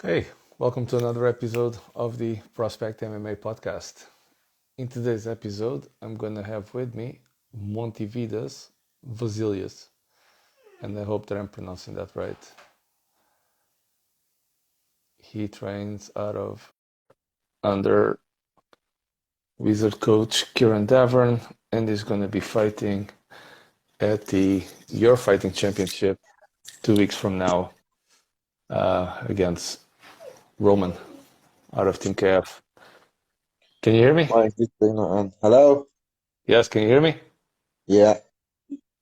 Hey, welcome to another episode of the Prospect MMA podcast. In today's episode, I'm going to have with me Montevidas Vasilius, and I hope that I'm pronouncing that right. He trains out of under Wizard coach Kieran Davern, and is going to be fighting at the Your Fighting Championship 2 weeks from now against Roman out of Team KF. Can you hear me? Why is this thing not on? Hello? Yes, can you hear me? Yeah,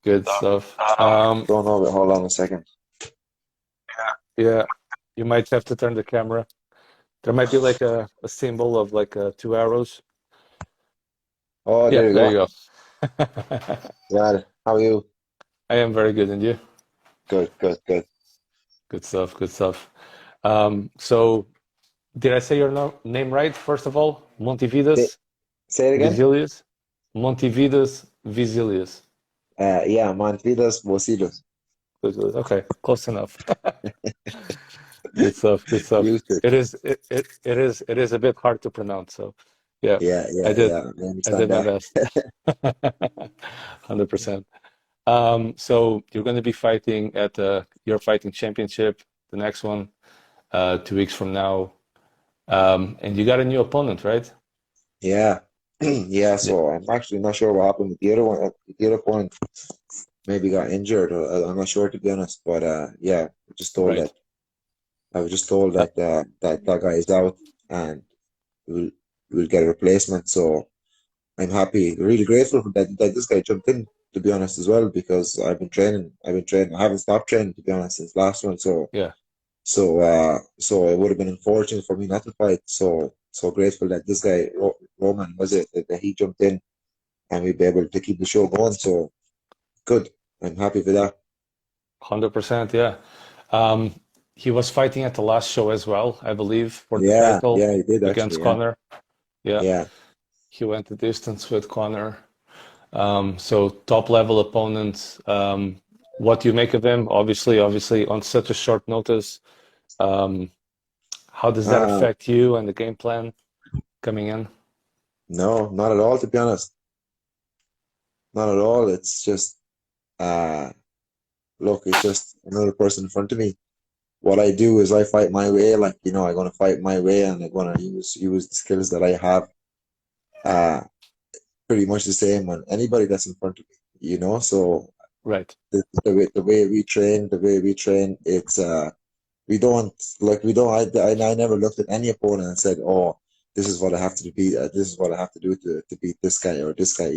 Good stuff. don't know, but hold on a second. Yeah, you might have to turn the camera. There might be like a symbol of like two arrows. Oh, Yeah, there you there you go. go. Yeah, how are you? I am very good, and you? Good, good, good. Good stuff, good stuff. So did I say your no name right, first of all? Say, Montevidas say it again? Visilius? Montevidas Visilius. Yeah, Mantas, Vosilos. Good, good. Okay, close enough. Good stuff, good stuff. Used to. It is a bit hard to pronounce, so yeah, Yeah, I yeah, did yeah. I I understand did my that. best. 100%. So you're going to be fighting at your fighting championship, the next one, 2 weeks from now. And you got a new opponent, right? Yeah. Yeah, Yeah. so I'm actually not sure what happened with the other one. The other one maybe got injured, or I'm not sure to be honest. But yeah, Right. I was just told Uh, that guy is out and we'll we'll get a replacement. So I'm happy, really grateful for that this guy jumped in, to be honest, as well, because I've been training, I haven't stopped training, to be honest, since last one. yeah, So it would have been unfortunate for me not to fight. So grateful that this guy, Roman, was it, that he jumped in and we'd be able to keep the show going. So good. I'm happy for that. 100%. Yeah. Um, he was fighting at the last show as well, I believe, for the Yeah, title yeah, he did against actually. Yeah, Connor. Yeah. yeah. He went the distance with Connor. So top level opponents. What do you make of him? Obviously, on such a short notice. Um, how does that Uh, affect you and the game plan coming in? no, not at all, to be honest. Not at all. It's just, uh, look, it's just another person in front of me. What I do is I fight my way, like, I'm gonna fight my way and I'm gonna use the skills that I have uh pretty much the same on anybody that's in front of me. So Right. the way we train, it's we don't I never looked at any opponent and said, oh, this is what I have to be this is what I have to do to beat this guy or this guy.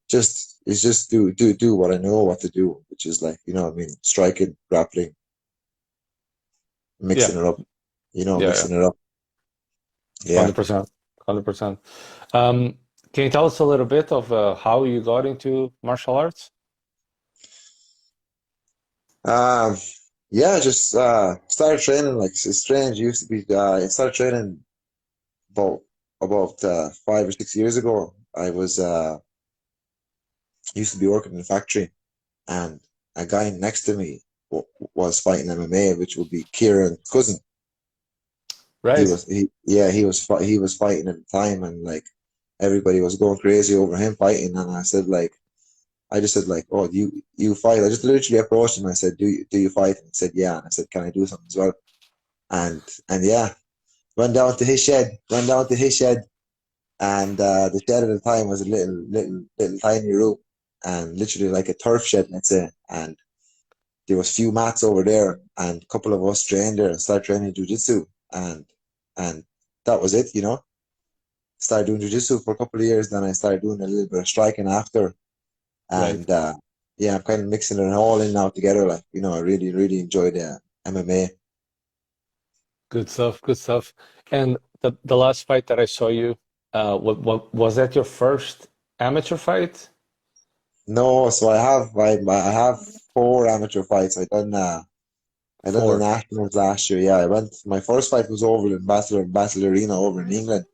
Just it's just do what I know what to do, which is like, what I mean, striking, grappling, Yeah. mixing it up, Yeah. Yeah. mixing it up. Yeah. 100%. 100%. Um, can you tell us a little bit of how you got into martial arts? Um, yeah, just started training like it's strange. Used to be I started training about about 5 or 6 years ago. I was used to be working in a factory, and a guy next to me was fighting MMA, which would be Kieran's cousin. Right. He was fighting at the time, and like everybody was going crazy over him fighting, and I just said like, oh, do you fight? I just literally approached him. I said, do you fight? And he said, yeah. And I said, can I do something as well? And yeah, run down to his shed, and the shed at the time was a little tiny room, and literally like a turf shed, let's say. And there was few mats over there, and a couple of us trained there and started training jujitsu, and that was it. Started doing jujitsu for a couple of years, then I started doing a little bit of striking after, Right. and yeah, I'm kind of mixing it all in now together. Like, I really, really enjoyed MMA. Good stuff. Good stuff. And the last fight that I saw you, what was that your first amateur fight? No, so I have four amateur fights. I done the Four. nationals last year. Yeah, I went. My first fight was over in Battle Arena over in England.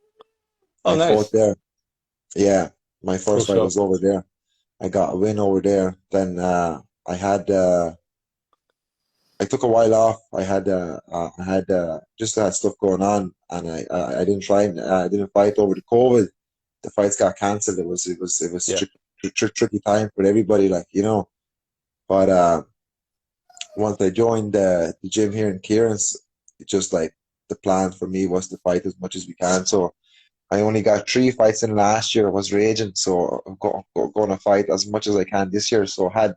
Oh, I fought nice. there. Yeah, my Cool first fight show. was over there. I got a win over there. Then I had I took a while off. I had just had stuff going on, and I didn't try. I didn't fight over the COVID. The fights got cancelled. It was Yeah. tricky time for everybody, like But once I joined the gym here in Kieran's, it just like the plan for me was to fight as much as we can. So I only got 3 fights in last year. I was raging, so I'm going to fight as much as I can this year. So had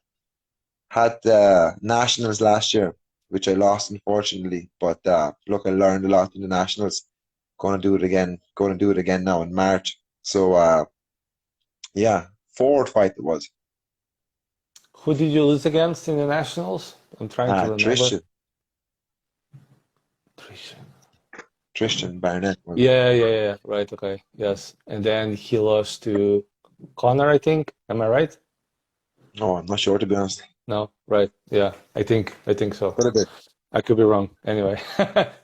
the nationals last year, which I lost unfortunately. But look, I learned a lot in the nationals. Going to do it again. Going to do it again now in March. So yeah, fourth fight it was. Who did you lose against in the nationals? I'm trying to remember. Tristan Trisha. Tristan Barnett was it? Yeah, yeah, yeah. Right. Okay. Yes. And then he lost to Connor, I think. Am I right? No, I'm not sure to be honest. No. Right. Yeah. I think so. Could have been. I could be wrong. Anyway,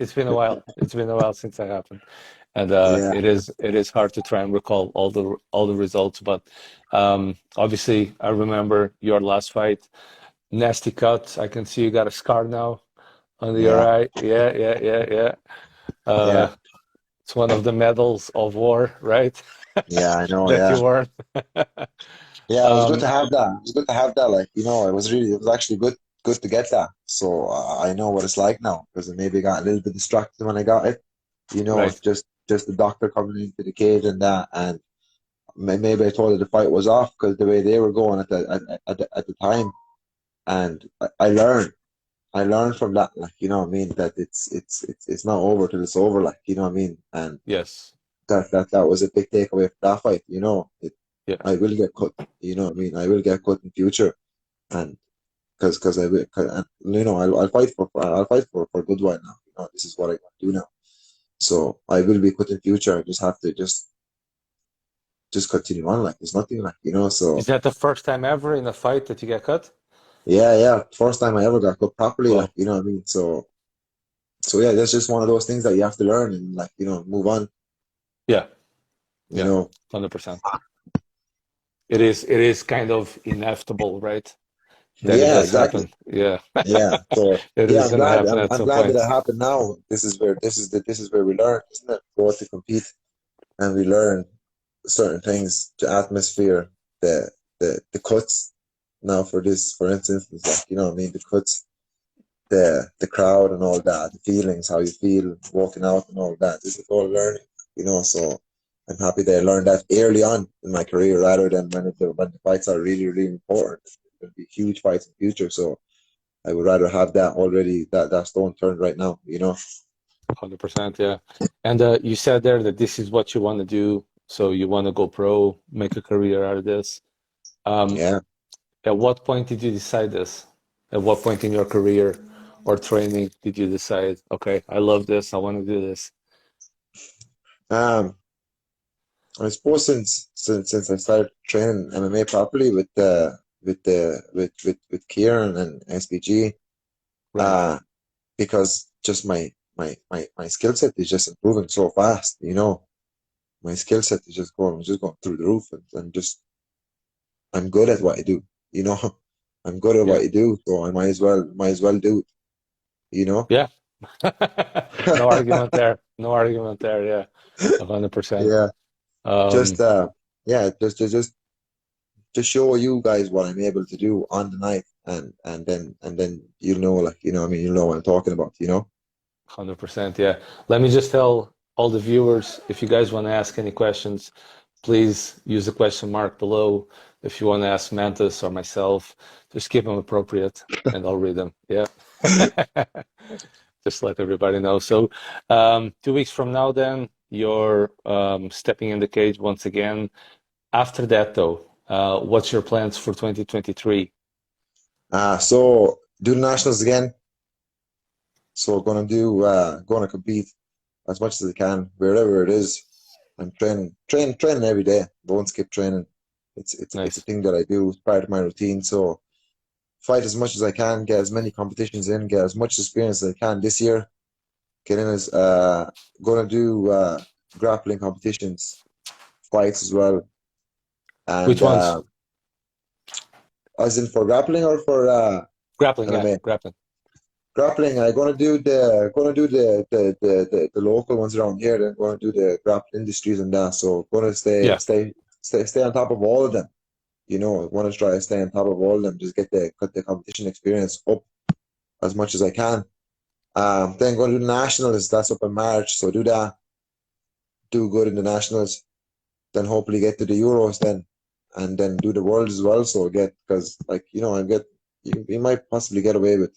it's been a while. It's been a while since that happened, and Yeah, it is hard to try and recall all the results. But obviously, I remember your last fight. Nasty cut. I can see you got a scar now under your yeah, eye. Yeah, yeah, yeah, yeah. yeah, It's one of the medals of war, right? yeah. I know. That Yeah. you won. Yeah, it was good Um, to have that. It was good to have that. Like, it was actually good to get that. So I know what it's like now because I maybe got a little bit distracted when I got it. right. Just the doctor coming into the cage and that, and maybe I told her the fight was off because the way they were going at the time, and I learned from that. Like, you know what I mean, that it's not over till it's over. Like, you know what I mean, and Yes. that was a big takeaway from that fight. Yeah. I will get cut. You know what I mean? I will get cut in future, and because I will, and, I'll fight for a good while now. This is what I want to do now. So I will be cut in future. I just have to just continue on. Like there's nothing like Is So that the first time ever in a fight that you get cut? yeah, yeah. First time I ever got cut properly. Like Wow. you know what I mean. So yeah, that's just one of those things that you have to learn and like move on. Yeah. You Yeah. know. 100%. It is kind of inevitable, right? That it Yeah, does exactly. happen. Yeah. Yeah. So It yeah, is gonna happen at I'm some glad that point. it happened now. This is where we learn, isn't it? Go out to compete and we learn certain things, the atmosphere, the cuts. Now for this, for instance, it's like what I mean, the cuts, the crowd and all that, the feelings, how you feel walking out and all that. This is all learning, So I'm happy that I learned that early on in my career rather than when the fights are really really important. There'll be huge fights in the future, so I would rather have that already that stone turned right now. 100%, yeah. And you said there that this is what you want to do. So you want to go pro, make a career out of this. Um, Yeah. at what point did you decide this? At what point in your career or training did you decide, okay, I love this, I want to do this? Um, I suppose since I started training MMA properly with Kieran and SBG, Right. uh, because just my skill set is just improving so fast. My skill set is just going through the roof, and just I'm good at what I do. You know, I'm good at what Yeah. I do, so I might as well do it. You know. Yeah. No argument there. No argument there. Yeah. 100%. Yeah. Just Um, yeah, to show you guys what I'm able to do on the night, and then you'll know, like what I mean, you'll know what I'm talking about. 100%. Yeah. Let me just tell all the viewers, if you guys want to ask any questions, please use the question mark below. If you want to ask Mantas or myself, just keep them appropriate and I'll read them. Yeah. Just let everybody know. So, 2 weeks from now, then you're stepping in the cage once again. After that, though, what's your plans for 2023? So do the nationals again. So gonna compete as much as I can wherever it is. I'm training every day. Don't skip training. It's a Nice. thing that I do. It's part of my routine. So fight as much as I can, get as many competitions in, get as much experience as I can this year. Get in as gonna do grappling competitions, fights as well, Which and ones? as in for grappling or for Grappling, yeah, MMA. grappling. Grappling. I'm gonna do the local ones around here. Then gonna do the grappling industries and that. So gonna Yeah. stay on top of all of them. Want to try to stay on top of all of them. Just get the competition experience up as much as I can. Then going to do the nationals. That's up in March. So do that. Do good in the nationals. Then hopefully get to the Euros then, and then do the world as well. So because I get you might possibly get away with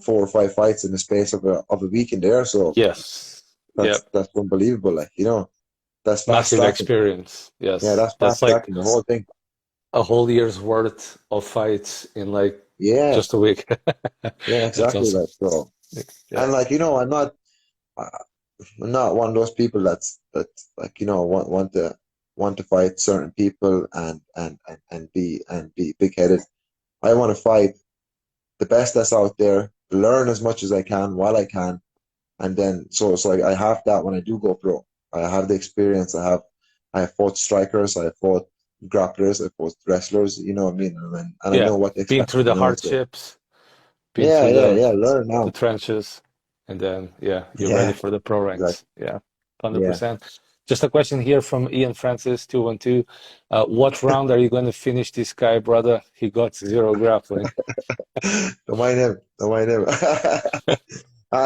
4 or 5 fights in the space of a week in there. So Yes. Yep. that's unbelievable. That's fast Massive tracking. experience. Yeah, Yes. that's That's fast like tracking the whole thing. a whole year's worth of fights in like Yeah, just a week. yeah, That's exactly. awesome. Like so, Yeah. and I- I'm not one of those people that want to fight certain people and be big headed. I want to fight the best that's out there, learn as much as I can while I can, and then so I have that when I do go pro. I have the experience. I have fought strikers, I have fought grapplers, I fought wrestlers. You know what I mean, and I Yeah. know what to Been expect. through the So hardships, been yeah, through yeah, yeah. Learn the now. trenches, and then yeah, you're ready Yeah, for the pro ranks. exactly. Yeah, Yeah. 100%. Just a question here from Ian Francis 212. What round are you going to finish this guy, brother? He got zero grappling. Don't mind him. Don't mind him.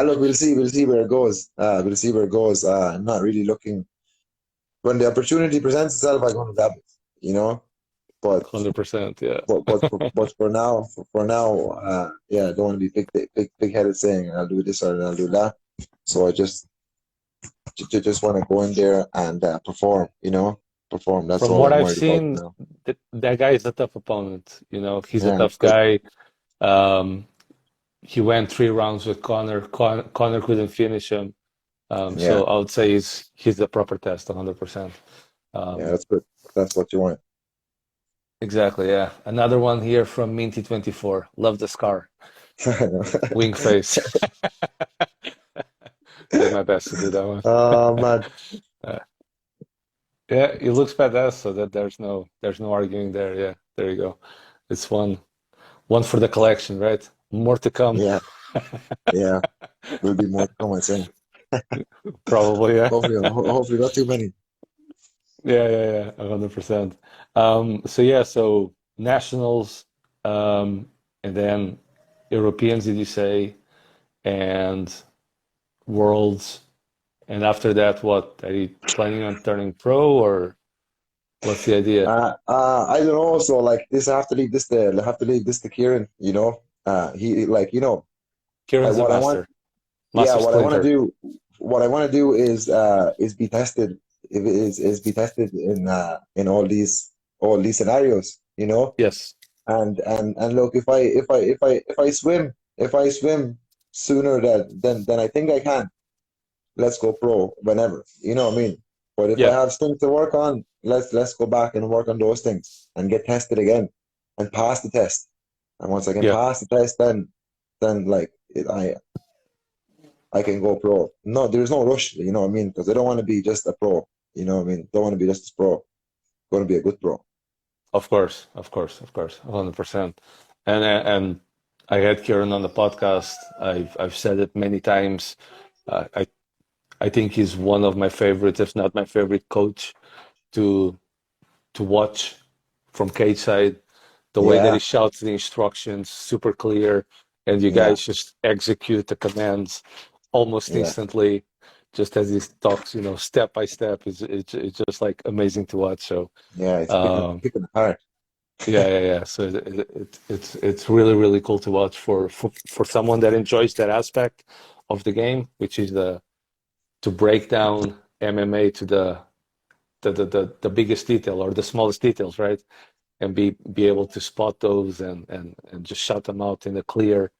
Look, we'll see. We'll see where it goes. We'll see where it goes. I'm not really looking. When the opportunity presents itself, I'm going to grab it. You know. But 100%. Yeah. for now, yeah, I don't want to be big headed saying I'll do this or I'll do that. So I just want to go in there and perform. Perform. That's From all what I'm I've worried about seen, now. that guy is a tough opponent. He's a Yeah, tough guy. Um, he went 3 rounds with Connor. Connor couldn't finish him. yeah, So I would say he's the proper test, 100%. yeah. Um, That's good. That's what you want. exactly, yeah. Another one here from Minty24. Love the scar. Wing face. Did my best to do that one. Oh man, Uh, yeah, he looks badass, so that there's no arguing there. Yeah, there you go. It's one for the collection, right? More to come, yeah, yeah. Will be more to come, I say. probably. Yeah. Hopefully not too many. Yeah, yeah, yeah, 100%. So yeah, so nationals, and then Europeans, did you say, and worlds, and after that, what? Are you planning on turning pro, or what's the idea? I don't know. So I have to leave this to Kieran. He Kieran's the what I want. master, Yeah, master splinter. what I want to do is be tested. If it is be tested in all these scenarios. Yes. And look, if I swim sooner than I think I can, let's go pro whenever. You know what I mean? But if I Yeah. have things to work on, let's go back and work on those things and get tested again and pass the test. And once I can Yeah. pass the test, then I can go pro. No, there's no rush, you know what I mean? Because I don't want to be just a pro, you know what I mean? Don't want to be just a pro. I want to be a good pro. Of course. Of course. Of course. 100%. And I had Kieran on the podcast. I've said it many times. I think he's one of my favorites, if not my favorite coach to watch from cage side. The way that he Yeah, shouts the instructions, super clear, and you yeah, guys just execute the commands almost yeah, instantly, just as he talks, step by step. It's just like amazing to watch. So, yeah. It's picking um, picking apart. yeah, yeah, yeah. So it's really really cool to watch for someone that enjoys that aspect of the game, which is the to break down MMA to the biggest detail or the smallest details, right? And be able to spot those and just shout them out in a clear,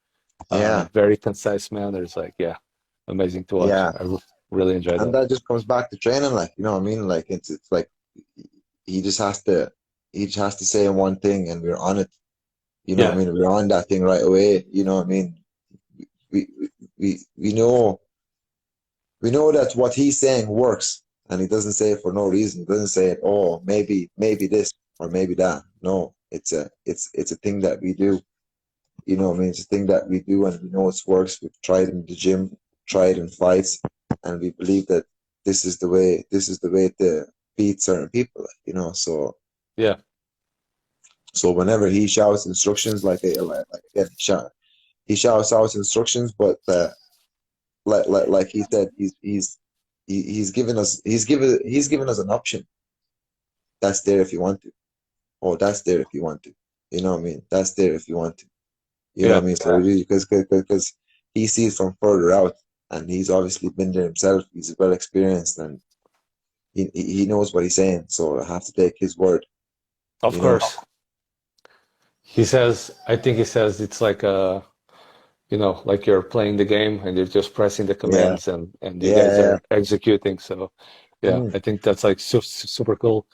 Yeah, very concise manner. It's like, yeah, amazing to watch. yeah. Really enjoy And that. that just comes back to training, like, you know what I mean? Like it's like he just has to he just has to say one thing and we're on it. You know what Yeah, I mean? We're on that thing right away. You know what I mean? We we know that what he's saying works, and he doesn't say it for no reason. He doesn't say it, oh, maybe this or maybe that. No, it's a thing that we do. You know what I mean? It's a thing that we do and we know it works. We've tried in the gym, tried in fights, and we believe that this is the way to beat certain people, like, you know. Yeah. So whenever he shouts instructions, like again, he shouts out instructions, but like he said, he's given us he's given us an option that's there if you want to. Oh, that's there if you want to. You know what I mean? That's there if you want to. You know Yeah. what I mean? So because he sees from further out, and he's obviously been there himself. He's well experienced, and he knows what he's saying. So I have to take his word. Of You know? course. He says, I think he says it's like like you're playing the game and you're just pressing the Yeah, commands and you yeah, guys yeah, are executing. So yeah, mm, I think that's like super cool.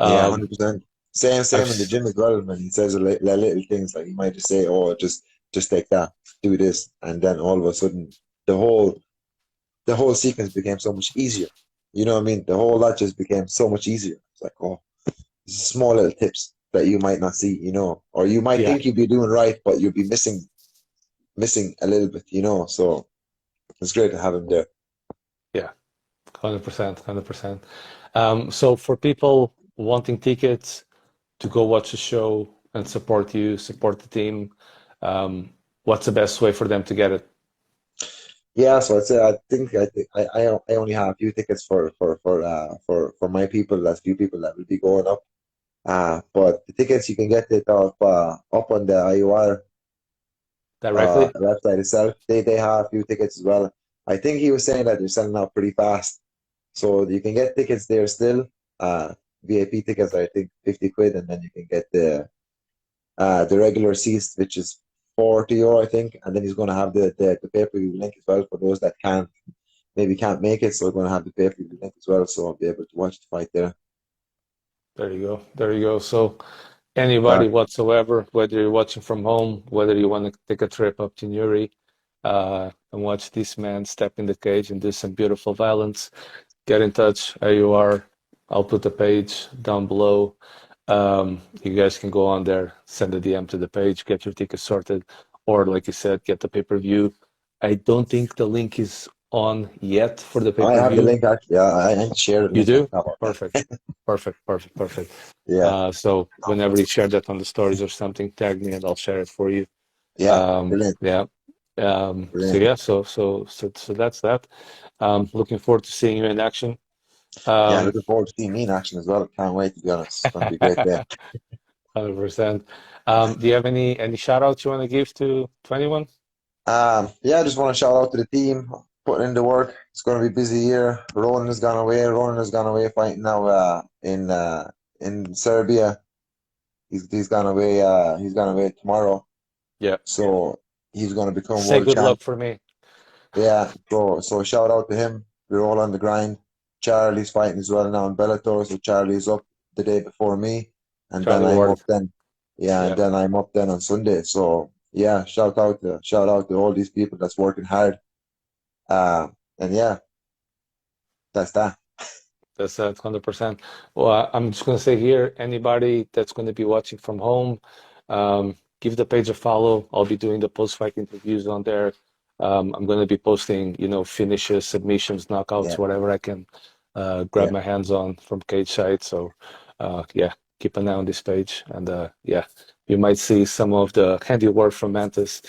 yeah, Um, 100%. I've Same in the gym as well. When he says little things like he might just say, "Oh, just take that, do this," and then all of a sudden the whole the whole sequence became so much easier. You know what I mean? The whole lot just became so much easier. It's like, oh, small little tips that you might not see, you know, or you might yeah, think you'd be doing right, but you'll be missing a little bit, you know. So it's great to have him there. yeah, 100%, 100%. So for people wanting tickets to go watch the show and support you, support the team, what's the best way for them to get it? Yeah, so I'd say I only have a few tickets for my people. That's few people that will be going up. But the tickets you can get it up on the IUR Directly? website itself. They have a few tickets as well. I think he was saying that they're selling out pretty fast. So you can get tickets there still. VIP tickets are I think 50 quid, and then you can get the regular seats, which is 40 euro, I think. And then he's going to have the pay-per-view link as well for those that can't make it. So we're going to have the pay-per-view link as well, so I'll be able to watch the fight there. There you go. There you go. So anybody That, whatsoever, whether you're watching from home, whether you want to take a trip up to Newry, and watch this man step in the cage and do some beautiful violence, get in touch. You are. I'll put the page down below. You guys can go on there, send a DM to the page, get your ticket sorted, or like you said, get the pay-per-view. I don't think the link is on yet for the I have the pay-per-view. link actually. Yeah, I can share the You link. I do? forgot about Perfect. that. Perfect. Perfect. Perfect. Yeah, So whenever you share that on the stories or something, tag me and I'll share it for you. yeah, brilliant, Yeah. So brilliant. yeah, so that's that. Looking forward to seeing you in action. Yeah, Um, looking forward to seeing me in action as well. Can't wait to be honest. It's going to be a great day. 100%. Do you have any shout outs you want to give to anyone? Yeah, I just want to shout out to the team putting in the work. It's going to be a busy year. Ronan has gone away. Ronan has gone away fighting now in Serbia. He's gone away. He's gone away tomorrow. Yeah. So he's going to become Say world good champ. luck for me. Yeah. So shout out to him. We're all on the grind. Charlie's fighting as well now in Bellator. So Charlie's up the day before me, and then Charlie I'm up Ward. then. Yeah, and Yeah. then I'm up then on Sunday. So yeah, shout out to all these people that's working hard. Uh, and yeah, that's that. That's 100%. Well, I'm just going to say here, anybody that's going to be watching from home, give the page a follow. I'll be doing the post-fight interviews on there. I'm going to be posting, finishes, submissions, knockouts, Yeah, whatever I can grab yeah, my hands on from cage side. So, yeah, keep an eye on this page. And yeah, you might see some of the handiwork from Mantas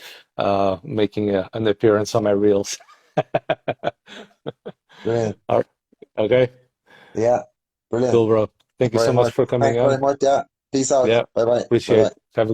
making an appearance on my reels. brilliant. All right. Okay. Yeah, brilliant. Cool, bro. Thank you Very so much much. for coming Thanks very on. much. Yeah. Peace out. Yeah, Bye bye. Bye appreciate bye. it. Have a